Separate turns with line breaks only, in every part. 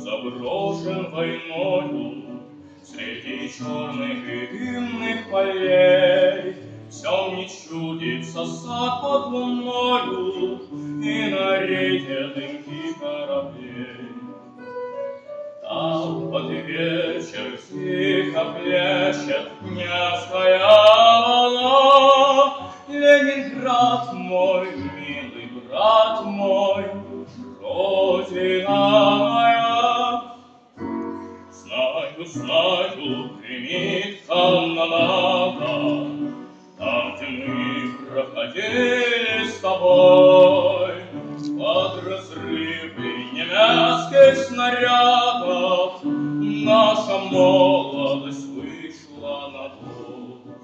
заброшен войною среди черных и дымных полей. Все мне чудится сад под луною и на рейде дымки кораблей. Там под вечер тихо плещет Невская волна. Ленинград мой, милый брат мой, Родина моя. Знаю, знаю, гремит канонада, там, где мы проходили с тобой под разрывы немецких снарядов. Наша молодость вышла на бой.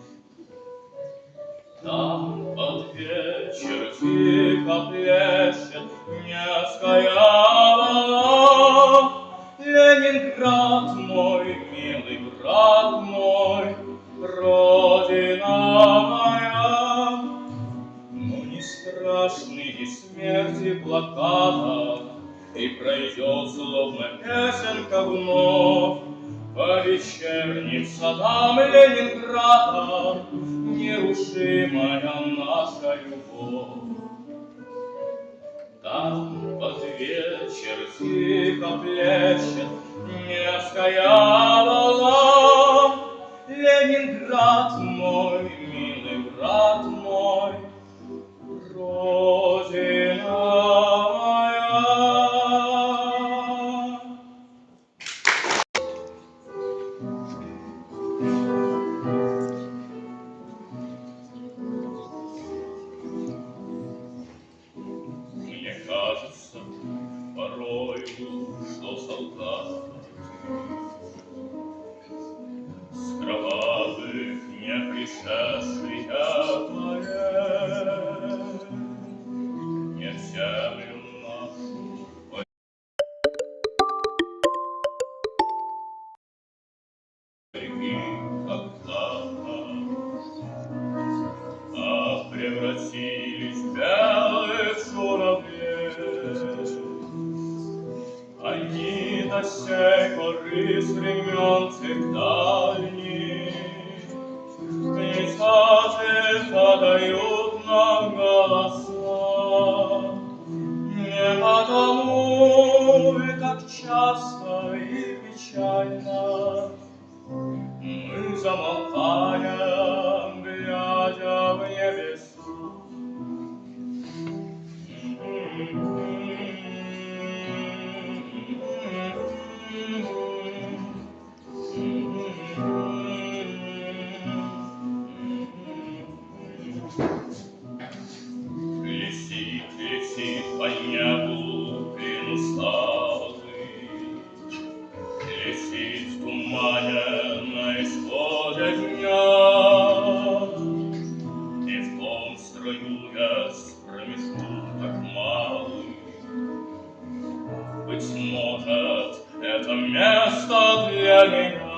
Там под вечер тихо плещет Невская волна. Ленинград мой, милый брат мой, Родина моя. Но не страшны и смерти блокада, и пройдет злобно песенка вновь по вечерним садам Ленинграда, нерушимая наша любовь. Там под вечер тихо плещет Невская волна. Ленинград мой, милый брат мой, Родина моя. Мне кажется порою, что солдат с кровавых не пришедших полей не землю нашу береги когда-то, а превратились в белых журавлей. Они до сей поры с времен тех дальних пейзажи подают нам голоса. Не потому и так часто и печально мы замолкаем, глядя в небесу. Летит, летит по небу клин усталый, летит в тумане на исходе дня, и в том строю есть промежуток малый. Быть может, это место для меня.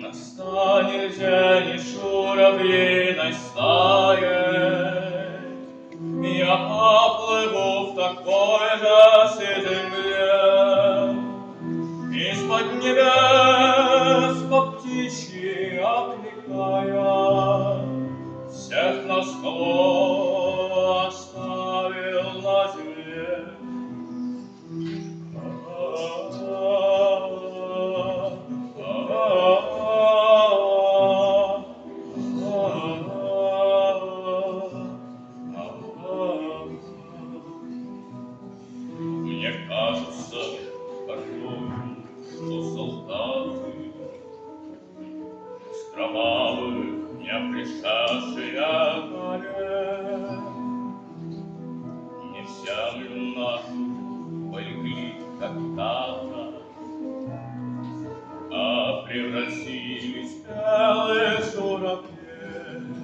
Настанет день и журавлиной стаей я поплыву в такой же земле. Из-под небес по птичьи окликая, всех нас кого оставил на земле. Мне кажется порою, что солдаты с кровавых не пришедшие полей не в землю нашу полегли когда-то, а превратились в белых журавлей.